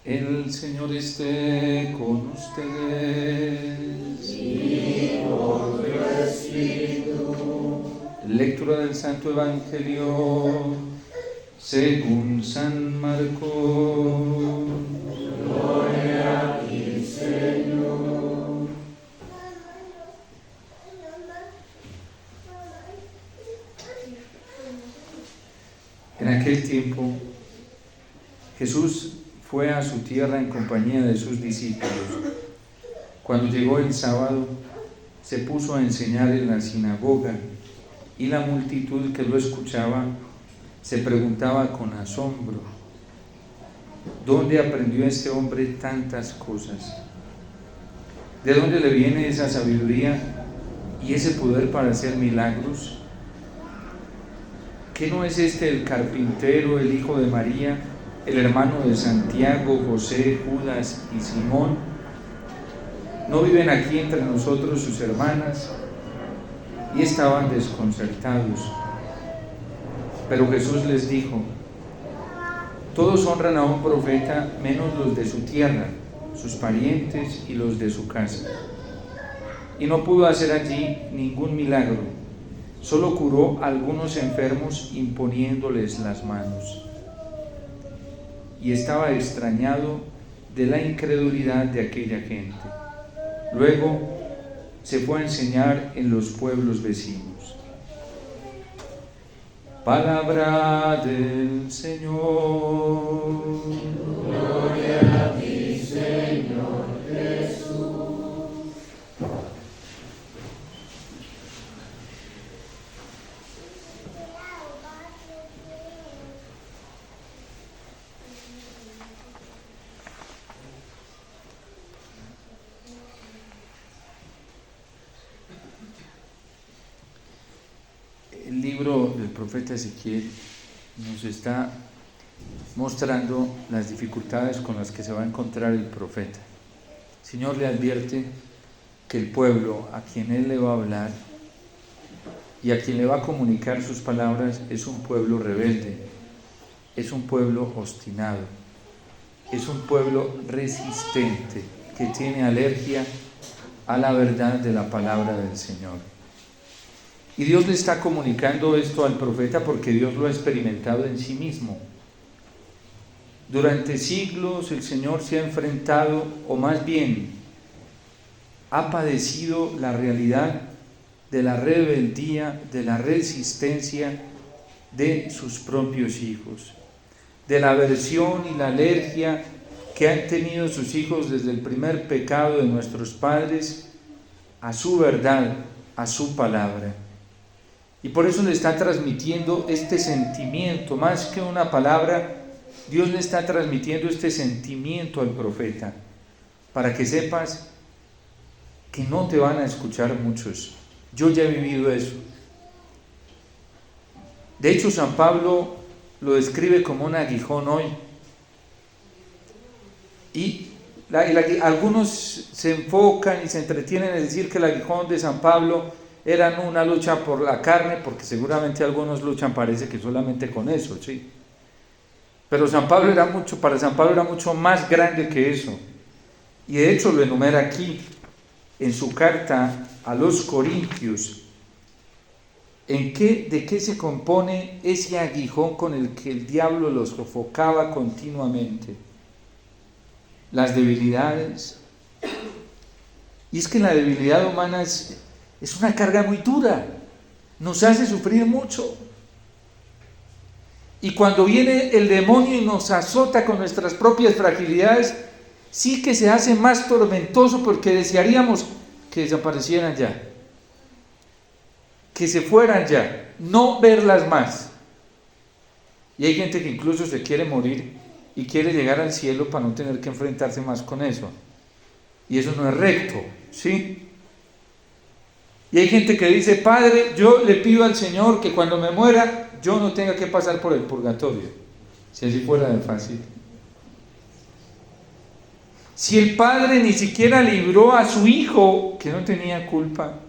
El Señor esté con ustedes. Y con tu espíritu. Lectura del Santo Evangelio según San Marcos. Gloria a ti, Señor. En aquel tiempo, Jesús fue a su tierra en compañía de sus discípulos. Cuando llegó el sábado, se puso a enseñar en la sinagoga, y la multitud que lo escuchaba se preguntaba con asombro: ¿dónde aprendió este hombre tantas cosas? ¿De dónde le viene esa sabiduría y ese poder para hacer milagros? ¿Qué no es este el carpintero, el hijo de María, el hermano de Santiago, José, Judas y Simón? ¿No viven aquí entre nosotros sus hermanas? Y estaban desconcertados. Pero Jesús les dijo: todos honran a un profeta menos los de su tierra, sus parientes y los de su casa. Y no pudo hacer allí ningún milagro, solo curó a algunos enfermos imponiéndoles las manos. Y estaba extrañado de la incredulidad de aquella gente. Luego se fue a enseñar en los pueblos vecinos. Palabra del Señor. Gloria a ti, Señor Jesús. El libro del profeta Ezequiel nos está mostrando las dificultades con las que se va a encontrar el profeta. El Señor le advierte que el pueblo a quien Él le va a hablar y a quien le va a comunicar sus palabras es un pueblo rebelde, es un pueblo obstinado, es un pueblo resistente que tiene alergia a la verdad de la palabra del Señor. Y Dios le está comunicando esto al profeta porque Dios lo ha experimentado en sí mismo. Durante siglos el Señor se ha enfrentado, o más bien, ha padecido la realidad de la rebeldía, de la resistencia de sus propios hijos, de la aversión y la alergia que han tenido sus hijos desde el primer pecado de nuestros padres a su verdad, a su palabra. Y por eso le está transmitiendo este sentimiento, más que una palabra, Dios le está transmitiendo este sentimiento al profeta, para que sepas que no te van a escuchar muchos. Yo ya he vivido eso. De hecho, San Pablo lo describe como un aguijón hoy. Y algunos se enfocan y se entretienen en decir que el aguijón de San Pablo era no una lucha por la carne, porque seguramente algunos luchan, parece que solamente con eso, ¿sí? Pero para San Pablo era mucho más grande que eso. Y de hecho lo enumera aquí, en su carta a los Corintios. ¿De qué se compone ese aguijón con el que el diablo los sofocaba continuamente? Las debilidades. Y es que la debilidad humana es una carga muy dura, nos hace sufrir mucho. Y cuando viene el demonio y nos azota con nuestras propias fragilidades, sí que se hace más tormentoso porque desearíamos que desaparecieran ya, que se fueran ya, no verlas más. Y hay gente que incluso se quiere morir y quiere llegar al cielo para no tener que enfrentarse más con eso. Y eso no es recto, ¿sí? Y hay gente que dice: Padre, yo le pido al Señor que cuando me muera yo no tenga que pasar por el purgatorio. Si así fuera de fácil. Si el Padre ni siquiera libró a su Hijo, que no tenía culpa,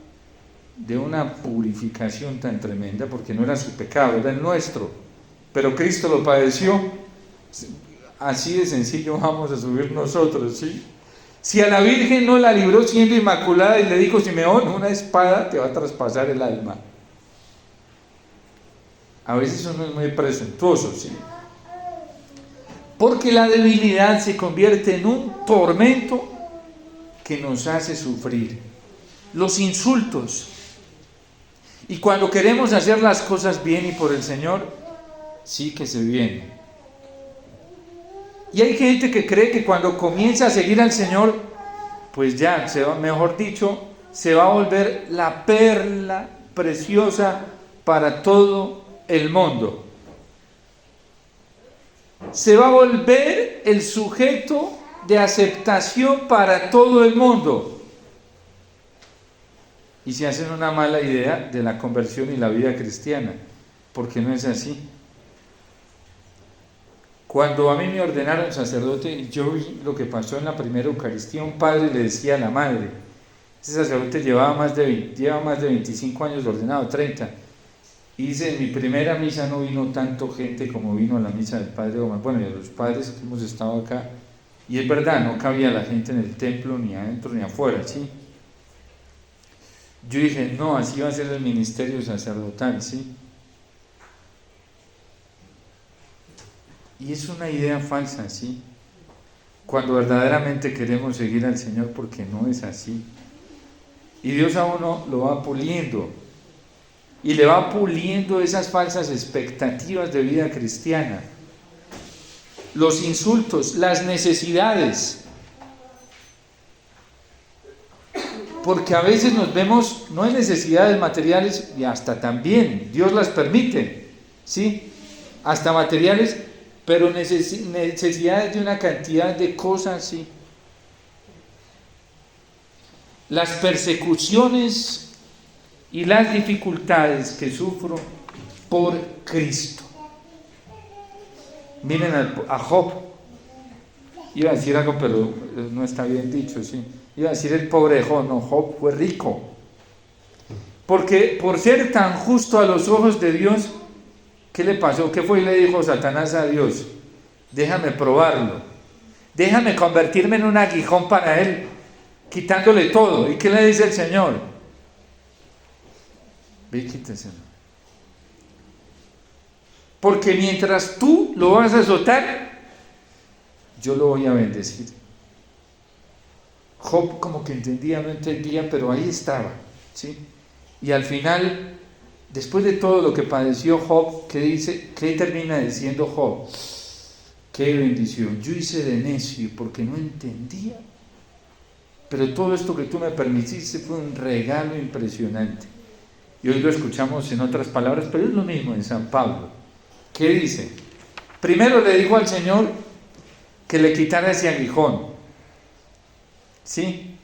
de una purificación tan tremenda, porque no era su pecado, era el nuestro, pero Cristo lo padeció. así de sencillo vamos a subir nosotros, ¿sí? Si a la Virgen no la libró siendo inmaculada y le dijo, Simeón, una espada te va a traspasar el alma. A veces uno es muy presuntuoso, ¿sí? Porque la debilidad se convierte en un tormento que nos hace sufrir. Los insultos. Y cuando queremos hacer las cosas bien y por el Señor, sí que se viene. Y hay gente que cree que cuando comienza a seguir al Señor, pues ya, mejor dicho, se va a volver la perla preciosa para todo el mundo. Se va a volver el sujeto de aceptación para todo el mundo. Y se hacen una mala idea de la conversión y la vida cristiana, porque no es así. Cuando a mí me ordenaron sacerdote, yo vi lo que pasó en la primera Eucaristía. Un padre le decía a la madre, ese sacerdote lleva más de 25 años de ordenado, 30. Y dice, en mi primera misa no vino tanto gente como vino a la misa del Padre Omar. Bueno, y a los padres que hemos estado acá. Y es verdad, no cabía la gente en el templo, ni adentro ni afuera, ¿sí? Yo dije, no, así va a ser el ministerio sacerdotal, ¿sí? Y es una idea falsa, ¿sí? Cuando verdaderamente queremos seguir al Señor, porque no es así. Y Dios a uno lo va puliendo. Y le va puliendo esas falsas expectativas de vida cristiana. Los insultos, las necesidades. Porque a veces nos vemos, no en necesidades materiales, y hasta también, Dios las permite, ¿sí? Hasta materiales, pero necesidades de una cantidad de cosas, ¿sí? Las persecuciones y las dificultades que sufro por Cristo. Miren a Job. Iba a decir algo, pero no está bien dicho, ¿sí? Iba a decir el pobre Job, no, Job fue rico. Porque por ser tan justo a los ojos de Dios, ¿qué le pasó? ¿Qué fue y le dijo Satanás a Dios? Déjame probarlo. Déjame convertirme en un aguijón para él, quitándole todo. ¿Y qué le dice el Señor? Ve, quíteselo. Porque mientras tú lo vas a azotar, yo lo voy a bendecir. Job como que entendía, no entendía, pero ahí estaba, ¿sí? Y al final, después de todo lo que padeció Job, ¿qué dice? ¿Qué termina diciendo Job? ¡Qué bendición! Yo hice de necio porque no entendía, pero todo esto que tú me permitiste fue un regalo impresionante. Y hoy lo escuchamos en otras palabras, pero es lo mismo en San Pablo. ¿Qué dice? Primero le dijo al Señor que le quitara ese aguijón, ¿sí?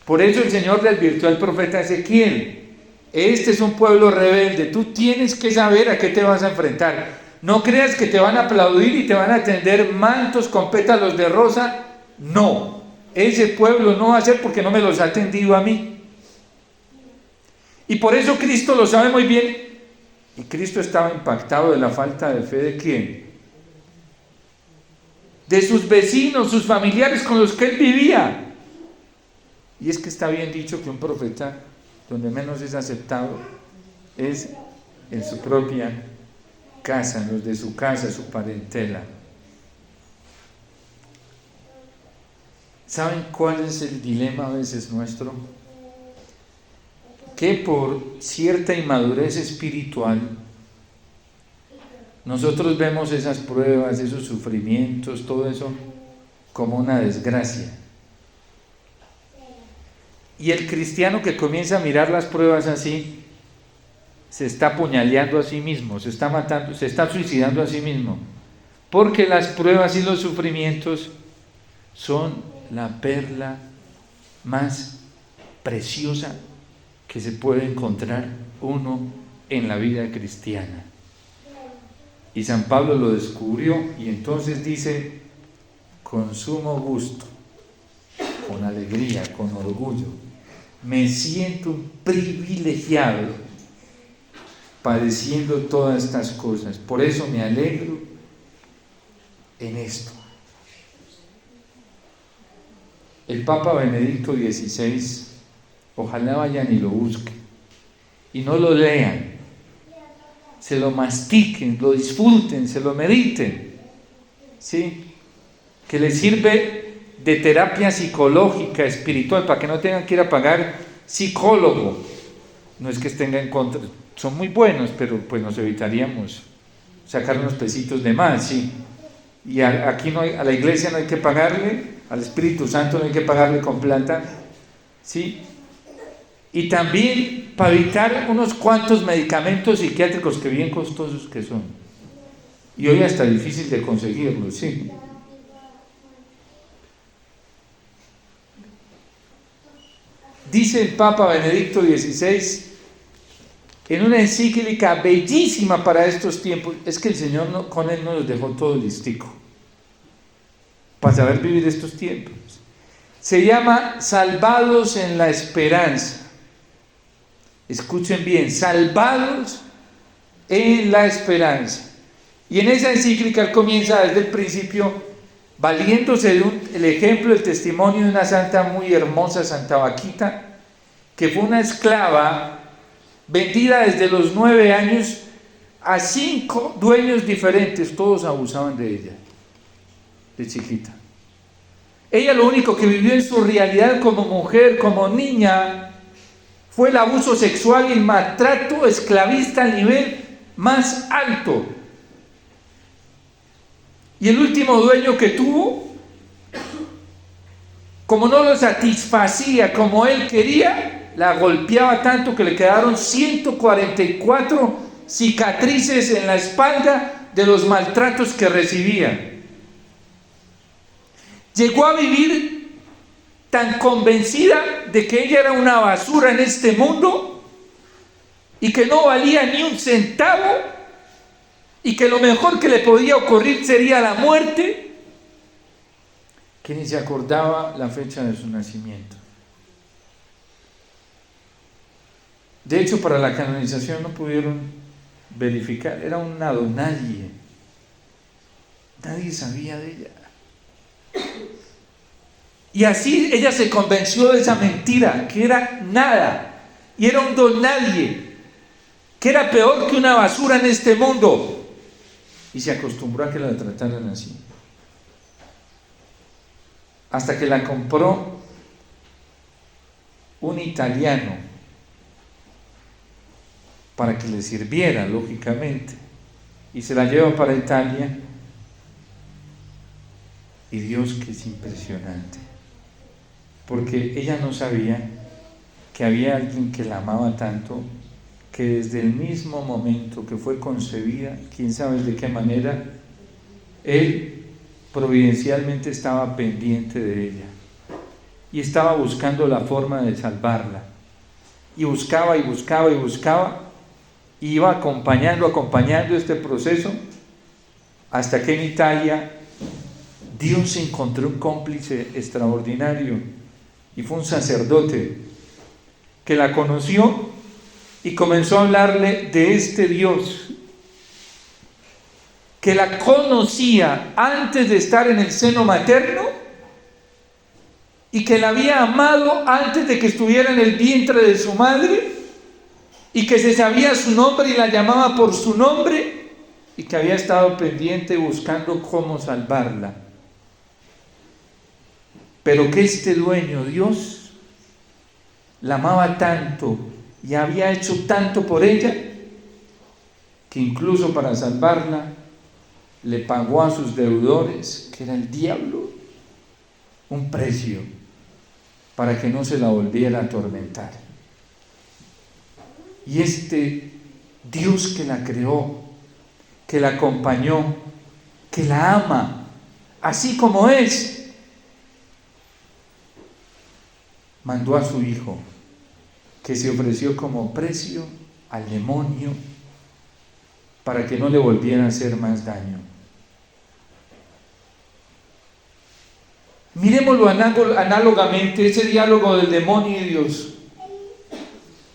Por eso el Señor le advirtió al profeta Ezequiel: este es un pueblo rebelde, tú tienes que saber a qué te vas a enfrentar. No creas que te van a aplaudir y te van a tender mantos con pétalos de rosa. No, ese pueblo no va a ser, porque no me los ha tendido a mí. Y por eso Cristo lo sabe muy bien. Y Cristo estaba impactado de la falta de fe ¿de quién? De sus vecinos, sus familiares con los que él vivía. Y es que está bien dicho que un profeta, donde menos es aceptado, es en su propia casa, en los de su casa, su parentela. ¿Saben cuál es el dilema a veces nuestro? Que por cierta inmadurez espiritual, nosotros vemos esas pruebas, esos sufrimientos, todo eso como una desgracia. Y el cristiano que comienza a mirar las pruebas así, se está apuñaleando a sí mismo, se está matando, se está suicidando a sí mismo. Porque las pruebas y los sufrimientos son la perla más preciosa que se puede encontrar uno en la vida cristiana. Y San Pablo lo descubrió y entonces dice: con sumo gusto, con alegría, con orgullo, me siento un privilegiado padeciendo todas estas cosas. Por eso me alegro en esto. el Papa Benedicto XVI, ojalá vayan y lo busquen, y no lo lean, se lo mastiquen, lo disfruten, se lo mediten, ¿sí? Que les sirve de terapia psicológica, espiritual, para que no tengan que ir a pagar psicólogo. No es que estén en contra, son muy buenos, pero pues nos evitaríamos sacar unos pesitos de más, ¿sí? Y aquí no hay, a la iglesia no hay que pagarle, al Espíritu Santo no hay que pagarle con plata, ¿sí? Y también para evitar unos cuantos medicamentos psiquiátricos que bien costosos que son. Y hoy hasta difícil de conseguirlos, ¿sí? Dice el Papa Benedicto XVI en una encíclica bellísima para estos tiempos, es que el Señor con Él nos dejó todo listico para saber vivir estos tiempos. Se llama Salvados en la Esperanza. Escuchen bien, salvados en la esperanza. Y en esa encíclica él comienza desde el principio valiéndose de el ejemplo, el testimonio de una santa muy hermosa, Santa Vaquita, que fue una esclava vendida desde los 9 años a 5 dueños diferentes, todos abusaban de ella, de chiquita. Ella lo único que vivió en su realidad como mujer, como niña, fue el abuso sexual y el maltrato esclavista al nivel más alto. Y el último dueño que tuvo, como no lo satisfacía como él quería, la golpeaba tanto que le quedaron 144 cicatrices en la espalda de los maltratos que recibía. Llegó a vivir tan convencida de que ella era una basura en este mundo y que no valía ni un centavo y que lo mejor que le podía ocurrir sería la muerte, que ni se acordaba la fecha de su nacimiento. De hecho, para la canonización no pudieron verificar, era una donadie, nadie sabía de ella. Y así ella se convenció de esa mentira, que era nada, y era un don nadie, que era peor que una basura en este mundo, y se acostumbró a que la trataran así. Hasta que la compró un italiano, para que le sirviera, lógicamente, y se la lleva para Italia, y Dios, que es impresionante, porque ella no sabía que había alguien que la amaba tanto, que desde el mismo momento que fue concebida, quién sabe de qué manera, Él providencialmente estaba pendiente de ella y estaba buscando la forma de salvarla, y buscaba y buscaba y buscaba, y iba acompañando este proceso, hasta que en Italia Dios encontró un cómplice extraordinario, y fue un sacerdote que la conoció y comenzó a hablarle de este Dios, que la conocía antes de estar en el seno materno y que la había amado antes de que estuviera en el vientre de su madre, y que se sabía su nombre y la llamaba por su nombre, y que había estado pendiente buscando cómo salvarla. Pero que este dueño, Dios, la amaba tanto y había hecho tanto por ella, que incluso para salvarla le pagó a sus deudores, que era el diablo, un precio para que no se la volviera a atormentar. Y este Dios que la creó, que la acompañó, que la ama, así como es, mandó a su Hijo, que se ofreció como precio al demonio para que no le volviera a hacer más daño. Miremoslo análogamente, ese diálogo del demonio y Dios.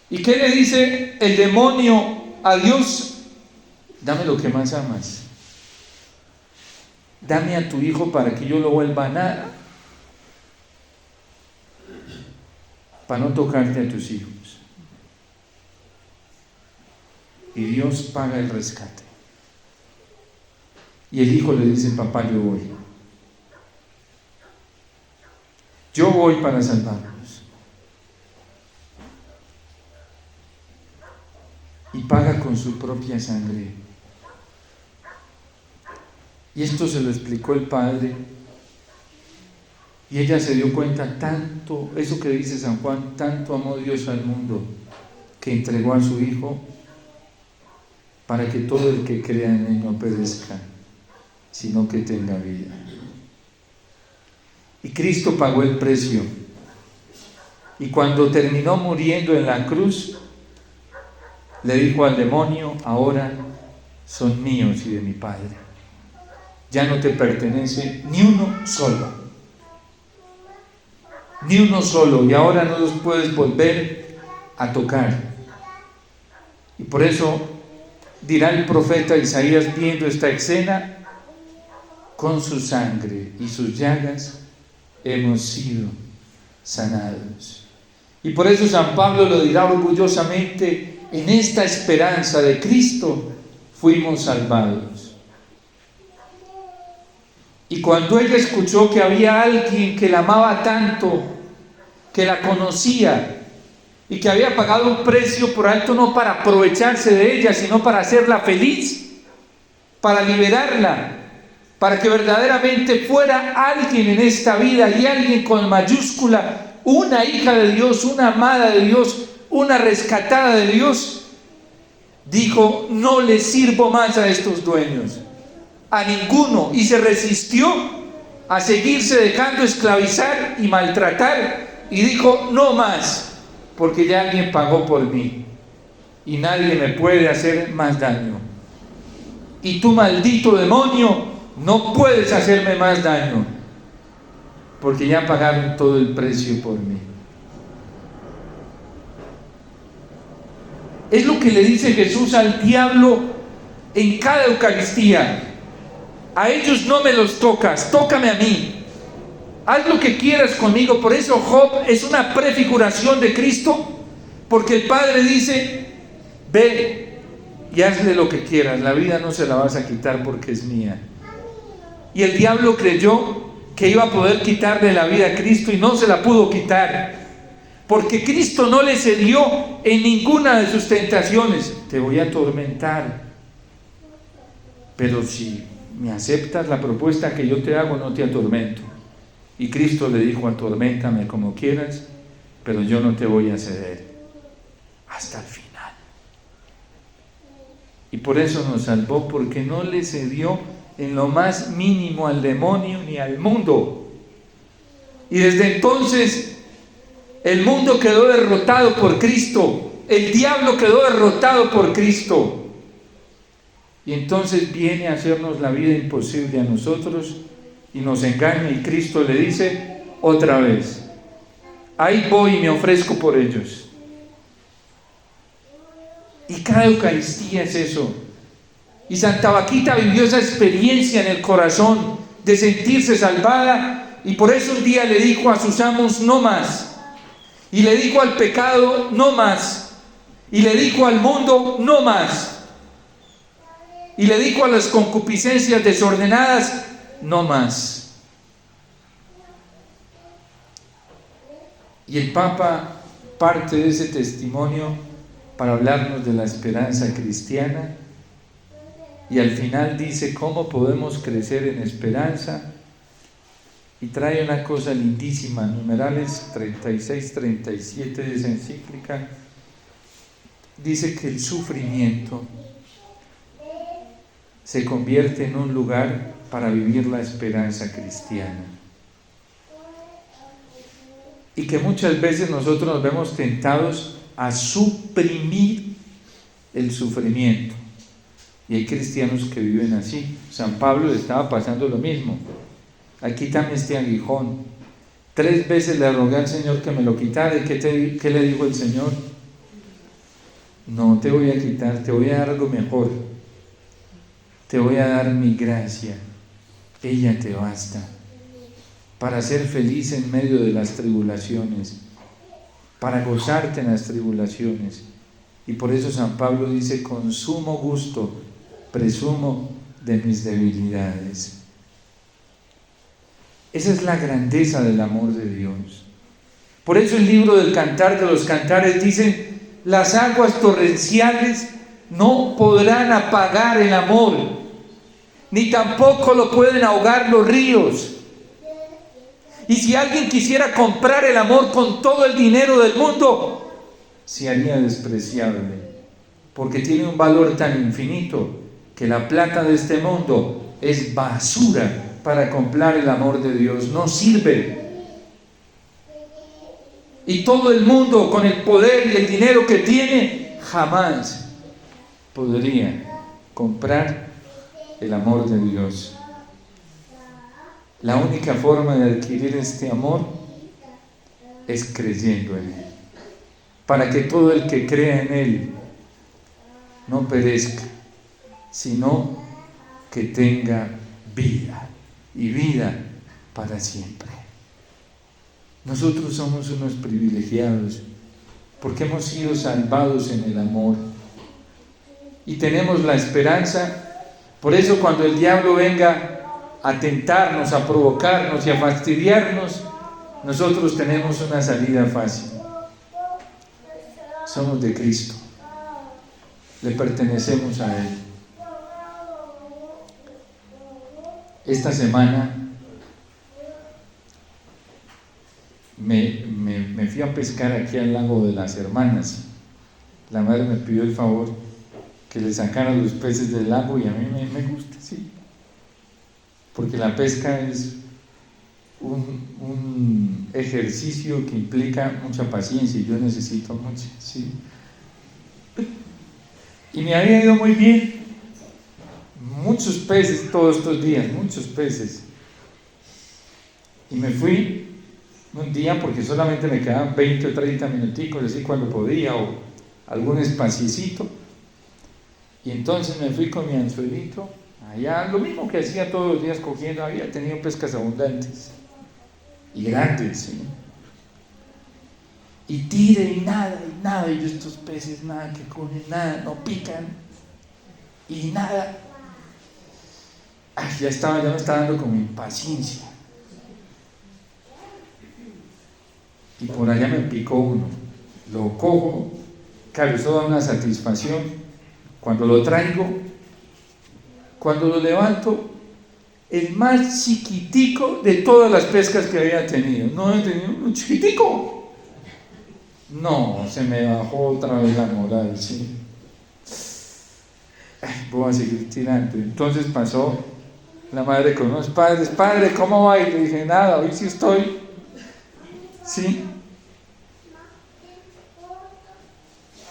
¿Y qué le dice el demonio a Dios? Dame lo que más amas. Dame a tu Hijo para que yo lo vuelva nada. para no tocarte a tus hijos. Y Dios paga el rescate. Y el hijo le dice: papá, yo voy. Yo voy para salvarlos. Y paga con su propia sangre. Y esto se lo explicó el padre. Y ella se dio cuenta tanto, eso que dice San Juan, tanto amó Dios al mundo, que entregó a su hijo para que todo el que crea en él no perezca, sino que tenga vida. Y Cristo pagó el precio. Y cuando terminó muriendo en la cruz, le dijo al demonio: ahora son míos y de mi Padre. Ya no te pertenece ni uno solo. Ni uno solo. Y ahora no los puedes volver a tocar. Y por eso dirá el profeta Isaías, viendo esta escena: con su sangre y sus llagas hemos sido sanados. Y por eso San Pablo lo dirá orgullosamente: en esta esperanza de Cristo fuimos salvados. Y cuando ella escuchó que había alguien que la amaba tanto, que la conocía y que había pagado un precio por alto, no para aprovecharse de ella, sino para hacerla feliz, para liberarla, para que verdaderamente fuera alguien en esta vida, y alguien con mayúscula, una hija de Dios, una amada de Dios, una rescatada de Dios, dijo: no le sirvo más a estos dueños, a ninguno, y se resistió a seguirse dejando esclavizar y maltratar, y dijo: no más, porque ya alguien pagó por mí y nadie me puede hacer más daño. Y tú, maldito demonio, no puedes hacerme más daño, porque ya pagaron todo el precio por mí. Es lo que le dice Jesús al diablo en cada Eucaristía: a ellos no me los tocas, tócame a mí, haz lo que quieras conmigo. Por eso Job es una prefiguración de Cristo, porque el Padre dice: ve y hazle lo que quieras, la vida no se la vas a quitar porque es mía. Y el diablo creyó que iba a poder quitarle la vida a Cristo, y no se la pudo quitar, porque Cristo no le cedió en ninguna de sus tentaciones. Te voy a atormentar, pero si me aceptas la propuesta que yo te hago, no te atormento. Y Cristo le dijo: atorméntame como quieras, pero yo no te voy a ceder hasta el final. Y por eso nos salvó, porque no le cedió en lo más mínimo al demonio ni al mundo. Y desde entonces el mundo quedó derrotado por Cristo, el diablo quedó derrotado por Cristo. Y entonces viene a hacernos la vida imposible a nosotros y nos engaña, y Cristo le dice otra vez: ahí voy y me ofrezco por ellos. Y cada Eucaristía es eso. Y Santa Vaquita vivió esa experiencia en el corazón de sentirse salvada, y por eso un día le dijo a sus amos: no más. Y le dijo al pecado: no más. Y le dijo al mundo: no más. Y le dijo a las concupiscencias desordenadas: no más. Y el Papa parte de ese testimonio para hablarnos de la esperanza cristiana, y al final dice cómo podemos crecer en esperanza, y trae una cosa lindísima, numerales 36-37 de esa encíclica. Dice que el sufrimiento se convierte en un lugar para vivir la esperanza cristiana, y que muchas veces nosotros nos vemos tentados a suprimir el sufrimiento, y hay cristianos que viven así. San Pablo le estaba pasando lo mismo: aquí quítame este aguijón. 3 veces le rogué al Señor que me lo quitara. ¿Y qué le dijo el Señor? No te voy a quitar, te voy a dar algo mejor. Te voy a dar mi gracia, ella te basta, para ser feliz en medio de las tribulaciones, para gozarte en las tribulaciones. Y por eso San Pablo dice: con sumo gusto presumo de mis debilidades. Esa es la grandeza del amor de Dios. Por eso el libro del Cantar de los Cantares dice: las aguas torrenciales no podrán apagar el amor, ni tampoco lo pueden ahogar los ríos. Y si alguien quisiera comprar el amor con todo el dinero del mundo, se haría despreciable, porque tiene un valor tan infinito que la plata de este mundo es basura para comprar el amor de Dios. No sirve. Y todo el mundo, con el poder y el dinero que tiene, jamás podría comprar el amor de Dios. La única forma de adquirir este amor es creyendo en Él, para que todo el que crea en Él no perezca, sino que tenga vida, y vida para siempre. Nosotros somos unos privilegiados porque hemos sido salvados en el amor y tenemos la esperanza. Por eso cuando el diablo venga a tentarnos, a provocarnos y a fastidiarnos, nosotros tenemos una salida fácil. Somos de Cristo, le pertenecemos a Él. Esta semana me fui a pescar aquí al lago de las Hermanas. La madre me pidió el favor que le sacara los peces del lago, y a mí me gusta, sí, porque la pesca es un ejercicio que implica mucha paciencia, y yo necesito mucha, sí. Y me había ido muy bien, muchos peces todos estos días, muchos peces. Y me fui un día porque solamente me quedaban 20 o 30 minuticos, así cuando podía, o algún espaciecito. Y entonces me fui con mi anzuelito allá, lo mismo que hacía todos los días cogiendo. Había tenido pescas abundantes y grandes, ¿sí? Y tire y nada, y yo estos peces nada que cogen, nada, no pican y nada. Ay, ya me estaba dando como impaciencia. Y por allá me picó uno, lo cojo, claro, eso da una satisfacción. Cuando lo traigo, cuando lo levanto, el más chiquitico de todas las pescas que había tenido. No he tenido uno chiquitico. No, se me bajó otra vez la moral, ¿sí? Ay, voy a seguir tirando. Entonces pasó la madre con unos padres: padre, ¿cómo va? Y le dije: nada, hoy sí estoy, ¿sí?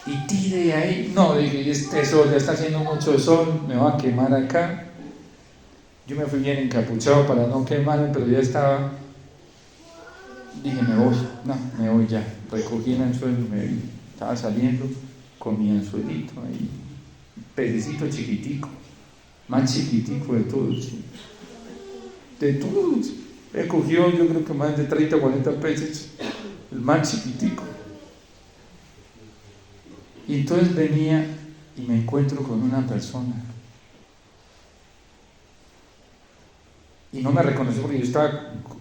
Y tire ahí. No, dije, este sol, ya está haciendo mucho sol, me va a quemar acá. Yo me fui bien encapuchado para no quemarme, pero ya estaba. Dije, me voy ya. Recogí el anzuelo y me vi. Estaba saliendo con mi anzuelito ahí, pececito chiquitico, más chiquitico de todos, ¿sí? De todos. He cogido, yo creo que más de 30 o 40 peces, el más chiquitico. Y entonces venía y me encuentro con una persona. Y no me reconoció porque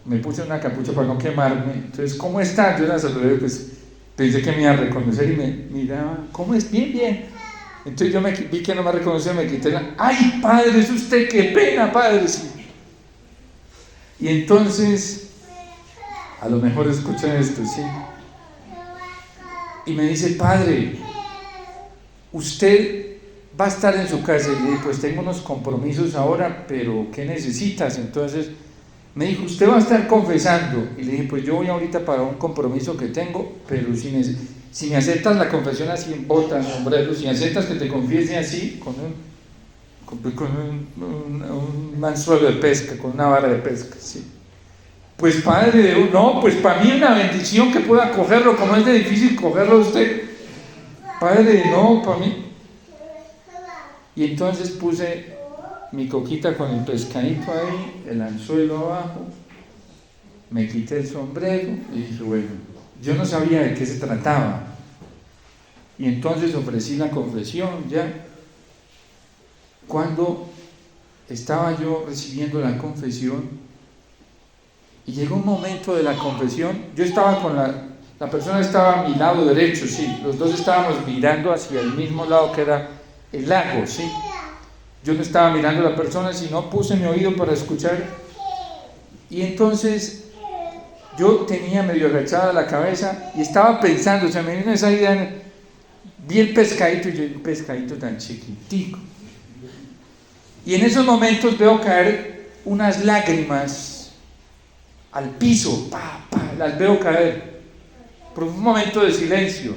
me puse una capucha para no quemarme. Entonces, ¿cómo está? Yo la saludé, pues pensé que me iba a reconocer y me miraba: ¿cómo es? Bien, bien. Entonces yo vi que no me reconoció, me quité ¡ay, padre, es usted! ¡Qué pena, padre! Sí. Y entonces, a lo mejor escuché esto, ¿sí? Y me dice: padre, usted va a estar en su casa. Y le dije: pues tengo unos compromisos ahora, pero ¿qué necesitas? Entonces me dijo: usted va a estar confesando. Y le dije: pues yo voy ahorita para un compromiso que tengo, pero si me aceptas la confesión así en botas, sombrero, si aceptas que te confiese así, con un anzuelo de pesca, con una vara de pesca, ¿sí? Pues padre, no, pues para mí es una bendición que pueda cogerlo, como es de difícil cogerlo usted. Padre, no, para mí. Y entonces puse mi coquita con el pescadito ahí, el anzuelo abajo, me quité el sombrero y dije: bueno, yo no sabía de qué se trataba. Y entonces ofrecí la confesión ya. Cuando estaba yo recibiendo la confesión, y llegó un momento de la confesión, yo estaba con la persona estaba a mi lado derecho, sí, los dos estábamos mirando hacia el mismo lado que era el lago, sí. Yo no estaba mirando a la persona, sino puse mi oído para escuchar. Y entonces yo tenía medio agachada la cabeza y estaba pensando, o sea, me vino esa idea, vi el pescadito y yo, un pescadito tan chiquitico. Y en esos momentos veo caer unas lágrimas al piso, las veo caer. Por un momento de silencio.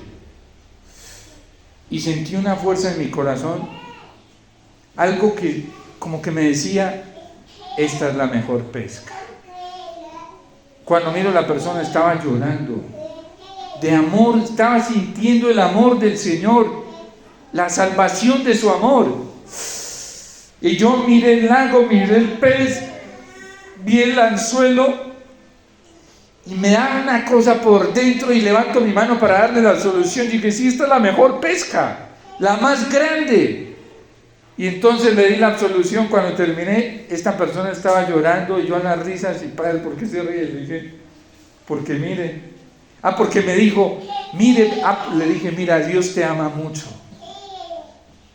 Y sentí una fuerza en mi corazón, algo que como que me decía, esta es la mejor pesca. Cuando miro a la persona estaba llorando, de amor, estaba sintiendo el amor del Señor, la salvación de su amor. Y yo miré el lago, miré el pez, vi el anzuelo, y me da una cosa por dentro y levanto mi mano para darle la solución. Y dije, sí, esta es la mejor pesca, la más grande. Y entonces le di la solución. Cuando terminé, esta persona estaba llorando y yo a las risas, y padre, ¿por qué se ríe? Le dije, porque mire, porque me dijo, mire, le dije, mira, Dios te ama mucho.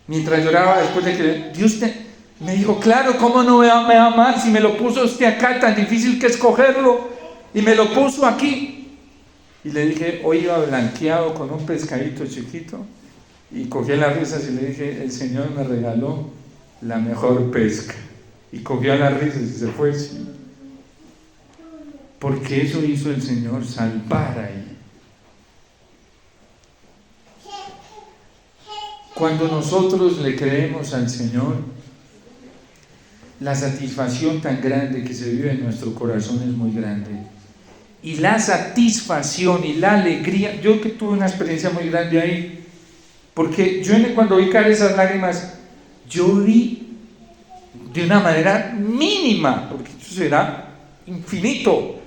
Mientras lloraba, después de que me dijo, claro, ¿cómo no me va a amar si me lo puso usted acá, tan difícil que escogerlo? Y me lo puso aquí. Y le dije, hoy iba blanqueado con un pescadito chiquito. Y cogí las risas y le dije, el Señor me regaló la mejor pesca. Y cogió las risas y se fue. ¿Sí? Porque eso hizo el Señor, salvar ahí. Cuando nosotros le creemos al Señor, la satisfacción tan grande que se vive en nuestro corazón es muy grande. Y la satisfacción y la alegría, yo que tuve una experiencia muy grande ahí, porque yo cuando vi caer esas lágrimas, yo vi de una manera mínima, porque eso será infinito,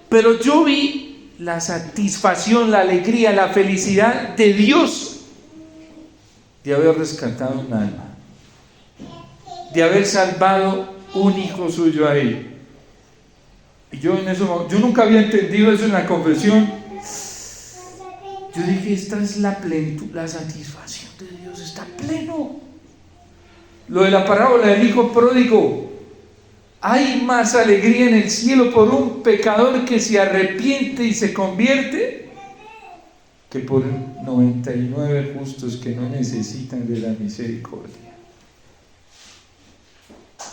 pero yo vi la satisfacción, la alegría, la felicidad de Dios de haber rescatado un alma, de haber salvado un hijo suyo ahí. Y yo nunca había entendido eso en la confesión. Yo dije, esta es la plenitud, la satisfacción de Dios, está pleno. Lo de la parábola del hijo pródigo, hay más alegría en el cielo por un pecador que se arrepiente y se convierte que por 99 justos que no necesitan de la misericordia.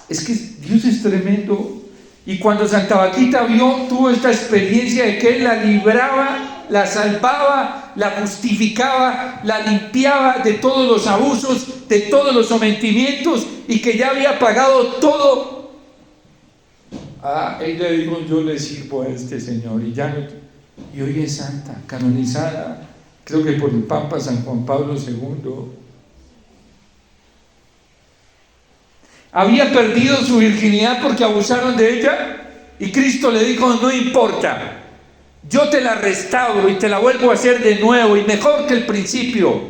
Es que Dios es tremendo. Y cuando Santa Vaquita tuvo esta experiencia de que Él la libraba, la salvaba, la justificaba, la limpiaba de todos los abusos, de todos los sometimientos, y que ya había pagado todo. Ella dijo, yo le sirvo a este Señor, y hoy es santa, canonizada, creo que por el Papa San Juan Pablo II. Había perdido su virginidad porque abusaron de ella, y Cristo le dijo, no importa, yo te la restauro y te la vuelvo a hacer de nuevo y mejor que el principio.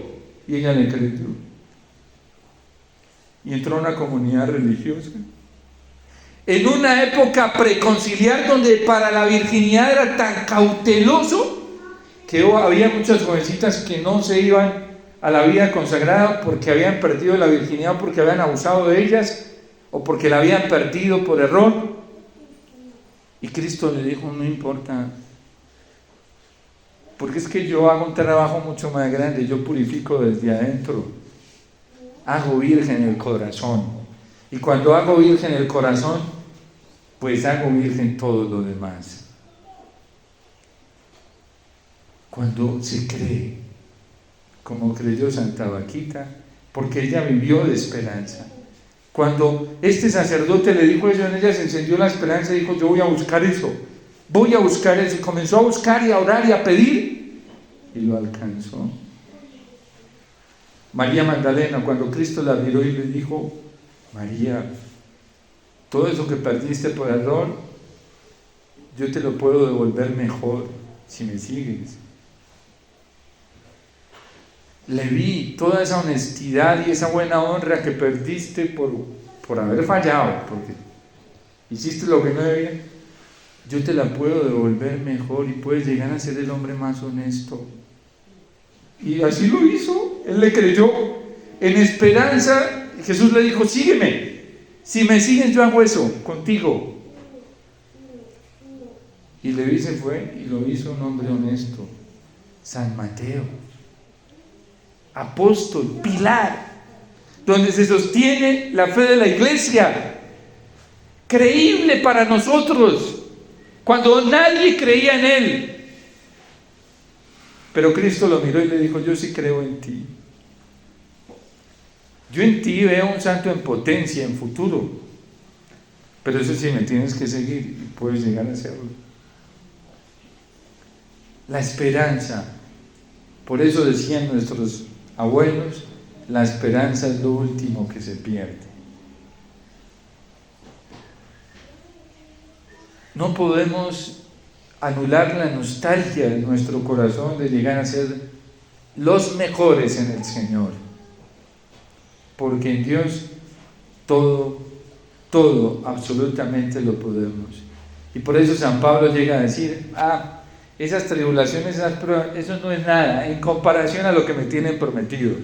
Y ella le creyó y entró a una comunidad religiosa en una época preconciliar donde para la virginidad era tan cauteloso que había muchas jovencitas que no se iban a la vida consagrada porque habían perdido la virginidad, porque habían abusado de ellas o porque la habían perdido por error. Y Cristo le dijo, no importa, porque es que yo hago un trabajo mucho más grande, yo purifico desde adentro, hago virgen el corazón, y cuando hago virgen el corazón, pues hago virgen todo lo demás. Cuando se cree, como creyó Santa Vaquita, porque ella vivió de esperanza. Cuando este sacerdote le dijo eso, en ella se encendió la esperanza y dijo, yo voy a buscar eso, y comenzó a buscar y a orar y a pedir, y lo alcanzó. María Magdalena, cuando Cristo la miró y le dijo, María, todo eso que perdiste por error, yo te lo puedo devolver mejor, si me sigues. Le vi toda esa honestidad y esa buena honra que perdiste por haber fallado, porque hiciste lo que no debía. Yo te la puedo devolver mejor y puedes llegar a ser el hombre más honesto. Y así lo hizo. Él le creyó. En esperanza, Jesús le dijo: sígueme. Si me sigues, yo hago eso contigo. Y Leví se fue y lo hizo un hombre honesto. San Mateo, apóstol, pilar, donde se sostiene la fe de la iglesia, creíble para nosotros, cuando nadie creía en él. Pero Cristo lo miró y le dijo: yo sí creo en ti. Yo en ti veo un santo en potencia, en futuro. Pero eso sí, me tienes que seguir y puedes llegar a hacerlo. La esperanza. Por eso decían nuestros abuelos: la esperanza es lo último que se pierde. No podemos anular la nostalgia de nuestro corazón de llegar a ser los mejores en el Señor, porque en Dios todo, absolutamente lo podemos. Y por eso San Pablo llega a decir: esas tribulaciones, esas pruebas, eso no es nada en comparación a lo que me tienen prometido.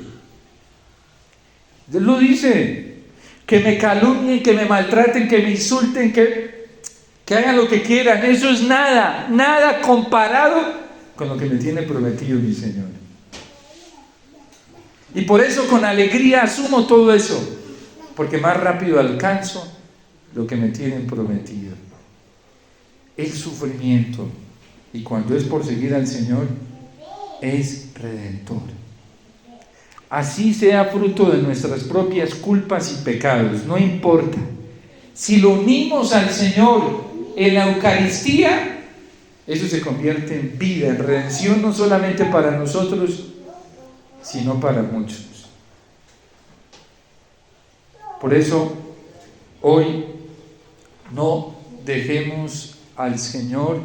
Él lo dice: que me calumnien, que me maltraten, que me insulten, que hagan lo que quieran, eso es nada comparado con lo que me tiene prometido mi Señor. Y por eso con alegría asumo todo eso, porque más rápido alcanzo lo que me tienen prometido. El sufrimiento, y cuando es por seguir al Señor, es redentor. Así sea fruto de nuestras propias culpas y pecados, no importa. Si lo unimos al Señor en la Eucaristía, eso se convierte en vida, en redención, no solamente para nosotros, sino para muchos. Por eso, hoy no dejemos al Señor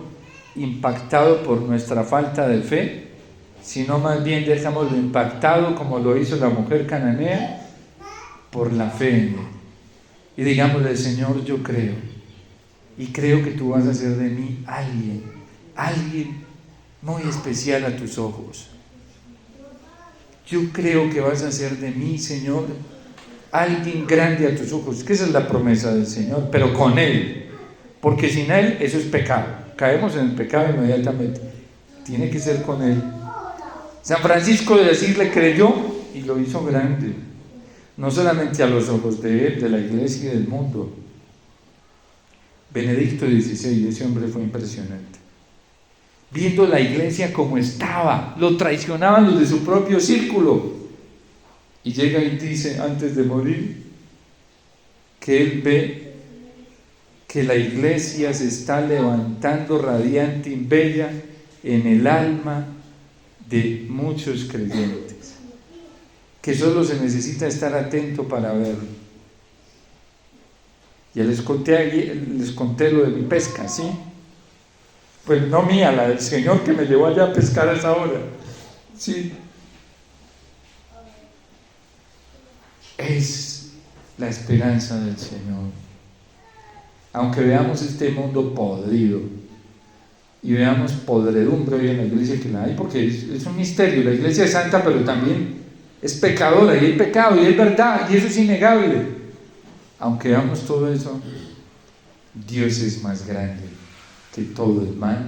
impactado por nuestra falta de fe, sino más bien dejámoslo impactado, como lo hizo la mujer cananea, por la fe en Él. Y digámosle: Señor, yo creo, y creo que tú vas a hacer de mí alguien muy especial a tus ojos. Yo creo que vas a hacer de mí, Señor, alguien grande a tus ojos, que esa es la promesa del Señor, pero con Él, porque sin Él eso es pecado, caemos en el pecado inmediatamente. Tiene que ser con Él. San Francisco de Asís le creyó y lo hizo grande, no solamente a los ojos de Él, de la iglesia y del mundo. Benedicto XVI, ese hombre fue impresionante. Viendo la iglesia como estaba, lo traicionaban los de su propio círculo, y llega y dice antes de morir que él ve que la iglesia se está levantando radiante y bella en el alma de muchos creyentes, que solo se necesita estar atento para verlo. Ya les conté lo de mi pesca, ¿sí? Pues no mía, la del Señor que me llevó allá a pescar a esa hora, ¿sí? Es la esperanza del Señor. Aunque veamos este mundo podrido y veamos podredumbre hoy en la iglesia, que la hay, porque es un misterio. La iglesia es santa, pero también es pecadora, y hay pecado, y hay verdad, y eso es innegable. Aunque veamos todo eso, Dios es más grande que todo el mal.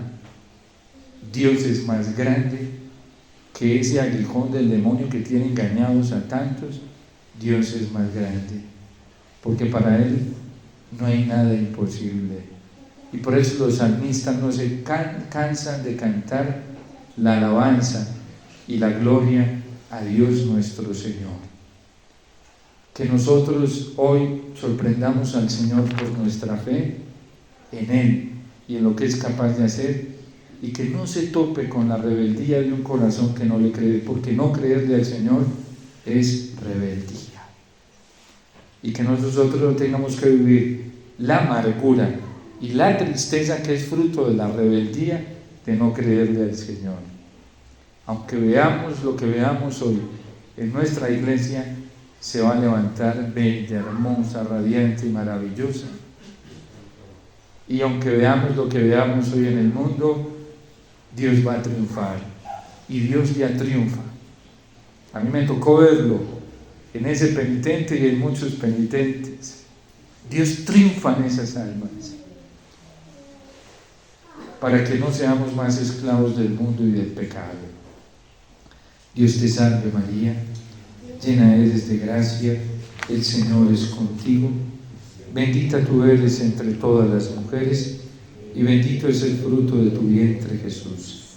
Dios es más grande que ese aguijón del demonio que tiene engañados a tantos. Dios es más grande, porque para Él no hay nada imposible. Y por eso los salmistas no se cansan de cantar la alabanza y la gloria a Dios nuestro Señor. Que nosotros hoy sorprendamos al Señor por nuestra fe en Él y en lo que es capaz de hacer, y que no se tope con la rebeldía de un corazón que no le cree, porque no creerle al Señor es rebeldía. Y que nosotros no tengamos que vivir la amargura y la tristeza que es fruto de la rebeldía de no creerle al Señor. Aunque veamos lo que veamos hoy, en nuestra iglesia se va a levantar bella, hermosa, radiante y maravillosa. Y aunque veamos lo que veamos hoy en el mundo, Dios va a triunfar. Y Dios ya triunfa. A mí me tocó verlo en ese penitente y en muchos penitentes. Dios triunfa en esas almas, para que no seamos más esclavos del mundo y del pecado. Dios te salve María, llena eres de gracia, el Señor es contigo, bendita tú eres entre todas las mujeres, y bendito es el fruto de tu vientre Jesús.